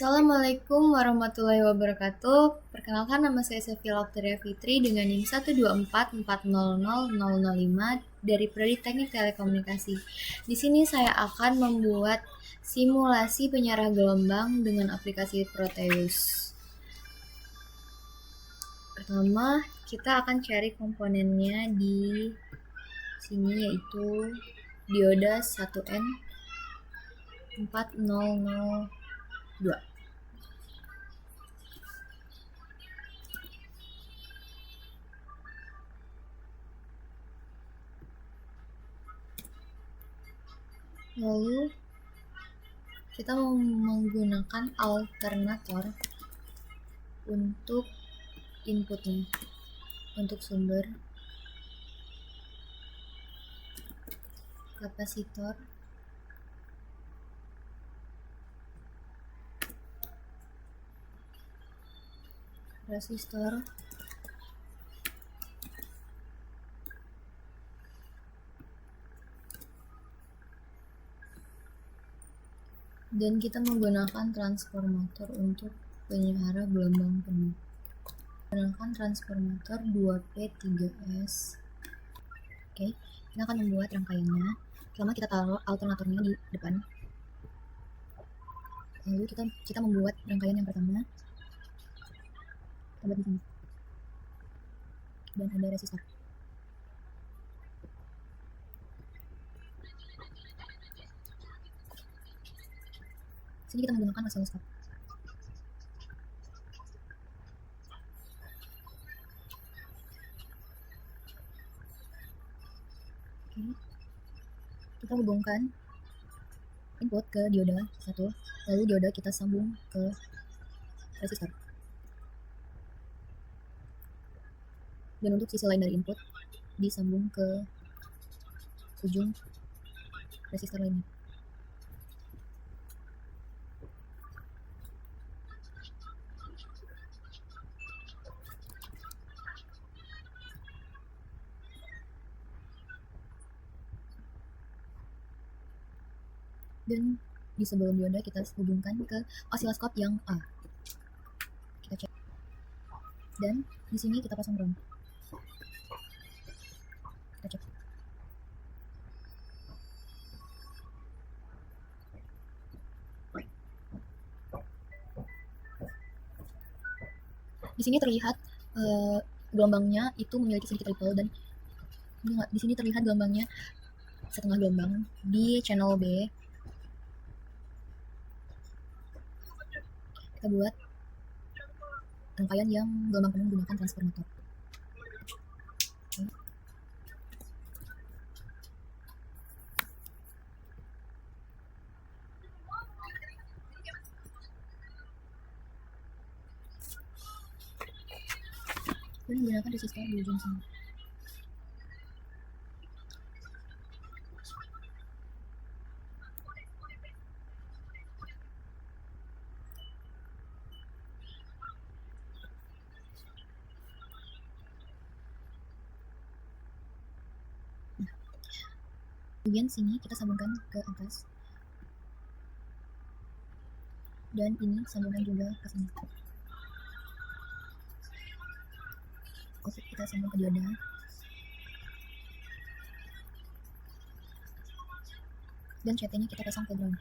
Assalamualaikum warahmatullahi wabarakatuh. Perkenalkan, nama saya Sofia Octavia Fitri dengan NIM 124400005 dari Prodi Teknik Telekomunikasi. Di sini saya akan membuat simulasi penyarah gelombang dengan aplikasi Proteus. Pertama, kita akan cari komponennya di sini, yaitu dioda 1N 4002. Lalu kita menggunakan alternator untuk inputnya, untuk sumber, kapasitor, resistor, dan kita menggunakan transformator untuk penyarah gelombang penuh. Menggunakan transformator 2P3S. Oke, kita akan membuat rangkaiannya. Pertama kita taruh alternatornya di depan. Lalu kita membuat rangkaian yang pertama. Kita buat di sini. Dan ada resistor. Sini kita menggunakan oscilloscope. Oke. Kita hubungkan input ke dioda 1, lalu dioda kita sambung ke resistor. Dan untuk sisi lain dari input disambung ke ujung resistor lainnya. Dan di sebelum dioda kita hubungkan ke osiloskop yang A. Kita cek. Dan di sini kita pasang ground. Kita cek. Di sini terlihat gelombangnya itu memiliki sedikit ripple, dan di sini terlihat gelombangnya setengah gelombang di channel B. Kita buat rangkaian yang gelombang penuh menggunakan transformator. Dan menggunakan resistor di ujung sini. Bagian sini kita sambungkan ke atas, dan ini sambungkan juga ke sini. Oke, kita sambung ke dioda. Dan CT-nya kita pasang ke ground.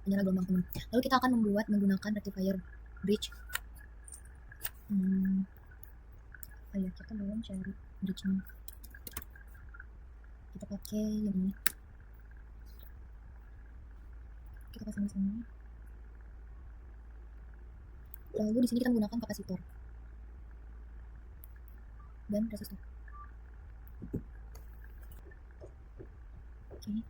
Penyerah gelombang penuh. Lalu kita akan menggunakan rectifier bridge. Kita belum cari bridge-nya. Kita pakai yang ini. Kita pasang di sini. Lalu di sini kita menggunakan kapasitor dan resistor. Oke.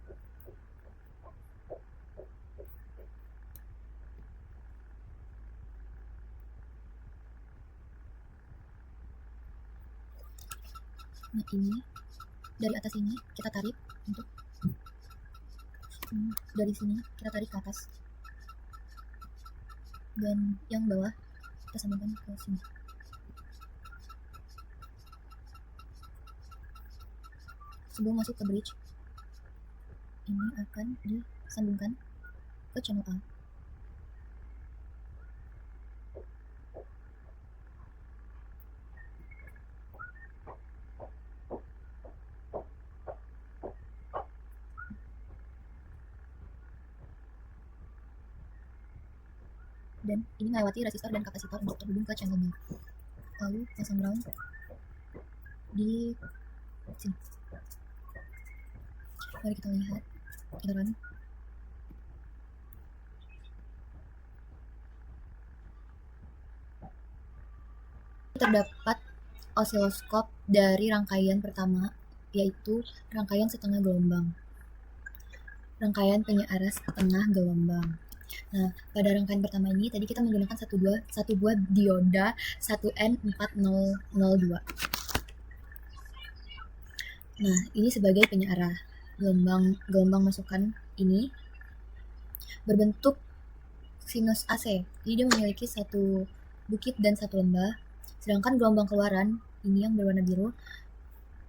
Nah, ini dari atas ini kita tarik untuk dari sini kita tarik ke atas. dan yang bawah kita sambungkan ke sini. Sebelum masuk ke bridge, ini akan disambungkan ke channel A. Dan ini melewati resistor dan kapasitor untuk terhubung ke channel B. Lalu pasang ground di sini. Mari kita lihat, kita run. Terdapat osiloskop dari rangkaian pertama, yaitu rangkaian setengah gelombang, rangkaian penyiar setengah gelombang. Nah, pada rangkaian pertama ini tadi kita menggunakan satu buah dioda 1N4002. Nah, ini sebagai penyiar. Gelombang masukan ini berbentuk sinus AC. Jadi dia memiliki satu bukit dan satu lembah. Sedangkan gelombang keluaran ini yang berwarna biru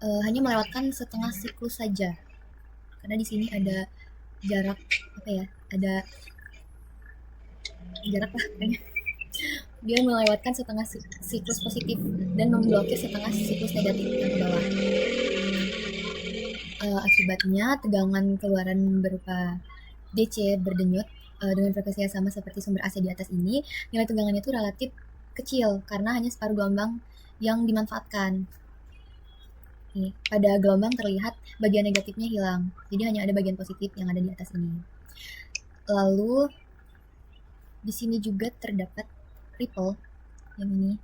hanya melewatkan setengah siklus saja. Karena di sini ada jarak ada jarak lah kayaknya. Dia melewatkan setengah siklus positif dan memblokir setengah siklus negatif yang ke bawah. Akibatnya tegangan keluaran berupa DC berdenyut dengan frekuensi yang sama seperti sumber AC di atas ini. Nilai tegangannya itu relatif kecil karena hanya separuh gelombang yang dimanfaatkan. Nih, pada gelombang terlihat bagian negatifnya hilang, jadi hanya ada bagian positif yang ada di atas ini. Lalu di sini juga terdapat ripple yang ini.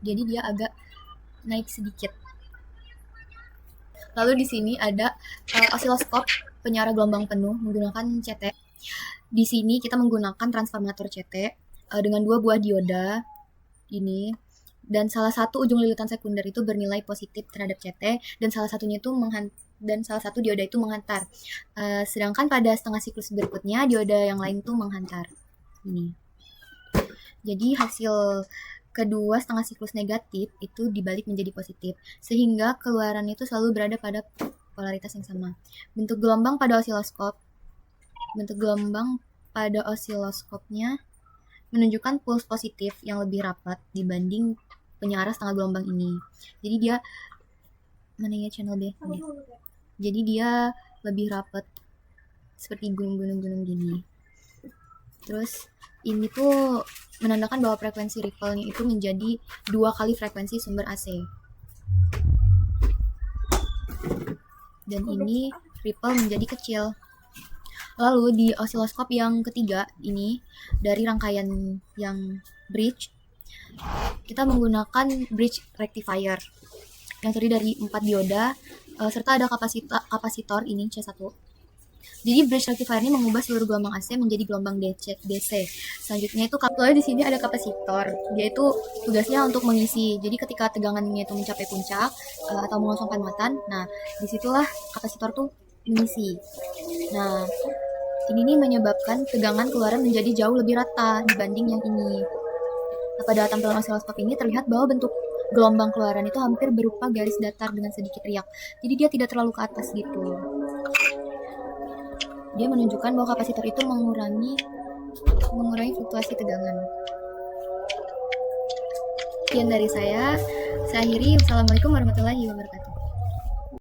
Jadi dia agak naik sedikit. Lalu di sini ada osiloskop penyiar gelombang penuh menggunakan CT. Di sini kita menggunakan transformator CT dengan 2 buah dioda ini, dan salah satu ujung lilitan sekunder itu bernilai positif terhadap CT dan salah satu dioda itu menghantar. Sedangkan pada setengah siklus berikutnya dioda yang lain itu menghantar. Ini. Jadi hasil kedua setengah siklus negatif itu dibalik menjadi positif, sehingga keluaran itu selalu berada pada polaritas yang sama. Bentuk gelombang pada osiloskopnya menunjukkan puls positif yang lebih rapat dibanding penyiar setengah gelombang ini. Jadi dia channel B. Jadi dia lebih rapat seperti gunung-gunung gini. Terus ini tuh menandakan bahwa frekuensi ripple-nya itu menjadi 2 kali frekuensi sumber AC. Dan ini ripple menjadi kecil. Lalu di osiloskop yang ketiga ini dari rangkaian yang bridge, kita menggunakan bridge rectifier yang terdiri dari 4 dioda serta ada kapasitor ini C1. Jadi bridge rectifier ini mengubah seluruh gelombang AC menjadi gelombang DC. Selanjutnya itu di sini ada kapasitor. Dia itu tugasnya untuk mengisi. Jadi ketika tegangannya itu mencapai puncak atau mengosongkan muatan, nah disitulah kapasitor tuh mengisi. Nah, ini menyebabkan tegangan keluaran menjadi jauh lebih rata dibanding yang ini. Nah, pada tampilan osiloskop ini terlihat bahwa bentuk gelombang keluaran itu hampir berupa garis datar dengan sedikit riak. Jadi dia tidak terlalu ke atas gitu. Dia menunjukkan bahwa kapasitor itu mengurangi fluktuasi tegangan. Sekian dari saya akhiri. Wassalamualaikum warahmatullahi wabarakatuh.